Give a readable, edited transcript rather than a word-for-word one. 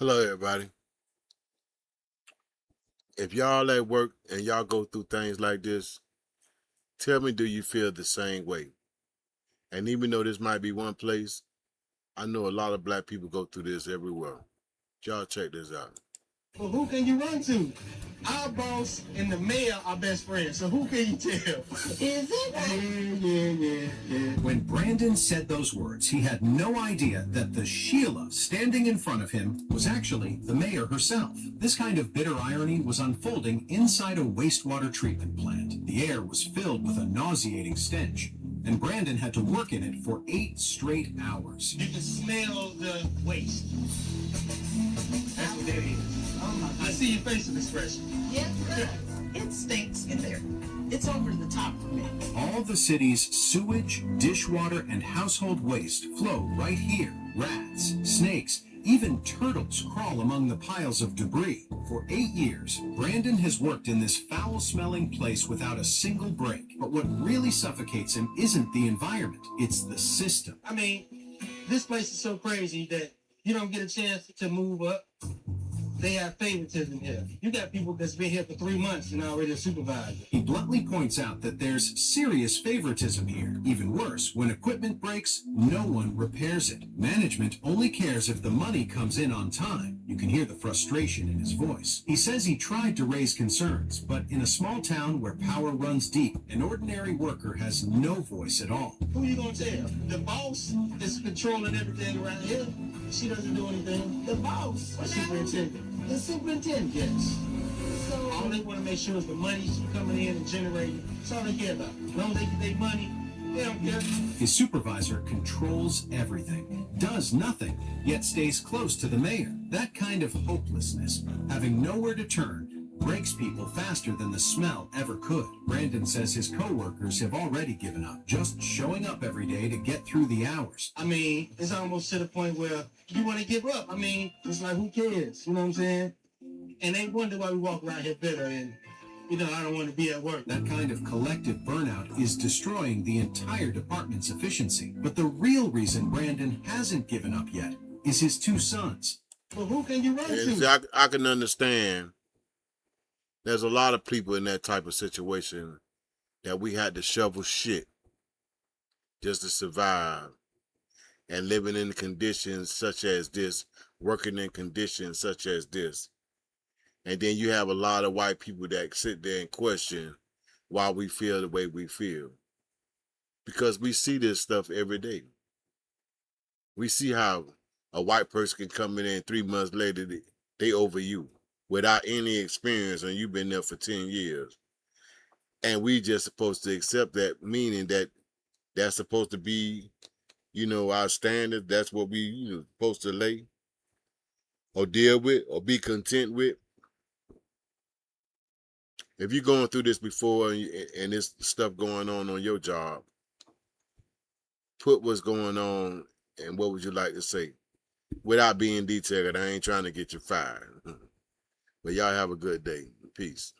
Hello, everybody. If y'all at work and y'all go through things like this, tell me, do you feel the same way? And even though this might be one place, I know a lot of black people go through this everywhere. Y'all check this out. Well, who can you run to? Our boss and the mayor are best friends, so who can you tell? Is it? Yeah. When Brandon said those words, he had no idea that the Sheila standing in front of him was actually the mayor herself. This kind of bitter irony was unfolding inside a wastewater treatment plant. The air was filled with a nauseating stench, and Brandon had to work in it for 8 straight hours. You can smell the waste. That's what that is. Oh my God. I see your facial expression. Yes, sir. It stinks in there. It's over the top for me. All the city's sewage, dishwater, and household waste flow right here. Rats, snakes, even turtles crawl among the piles of debris. For 8 years, Brandon has worked in this foul-smelling place without a single break. But what really suffocates him isn't the environment, it's the system. I mean, this place is so crazy that you don't get a chance to move up. They have favoritism here. You got people that's been here for 3 months and already a supervisor. He bluntly points out that there's serious favoritism here. Even worse, when equipment breaks, no one repairs it. Management only cares if the money comes in on time. You can hear the frustration in his voice. He says he tried to raise concerns, but in a small town where power runs deep, an ordinary worker has no voice at all. Who you gonna tell? The boss is controlling everything around here. She doesn't do anything. The boss. The superintendent. The superintendent. Yes. All So, they want to make sure is the money's coming in and generating. That's all they care about. As long as they get their money, they don't care. His supervisor controls everything, does nothing, yet stays close to the mayor. That kind of hopelessness, having nowhere to turn, breaks people faster than the smell ever could. Brandon says his co-workers have already given up, just showing up every day to get through the hours. I mean, it's almost to the point where you want to give up. I mean, it's like, who cares? You know what I'm saying? And they wonder why we walk around here bitter and, I don't want to be at work. That kind of collective burnout is destroying the entire department's efficiency. But the real reason Brandon hasn't given up yet is his 2 sons. But who can you run And to? see, I can understand there's a lot of people in that type of situation that we had to shovel shit just to survive, and living in conditions such as this, working in conditions such as this. And then you have a lot of white people that sit there and question why we feel the way we feel. Because we see this stuff every day. We see how a white person can come in and 3 months later, they over you without any experience, and you've been there for 10 years. And we just supposed to accept that, meaning that that's supposed to be, our standard. That's what we supposed to lay or deal with or be content with. If you're going through this before and this stuff going on your job, put what's going on and what would you like to say without being detailed. I ain't trying to get you fired. But y'all have a good day. Peace.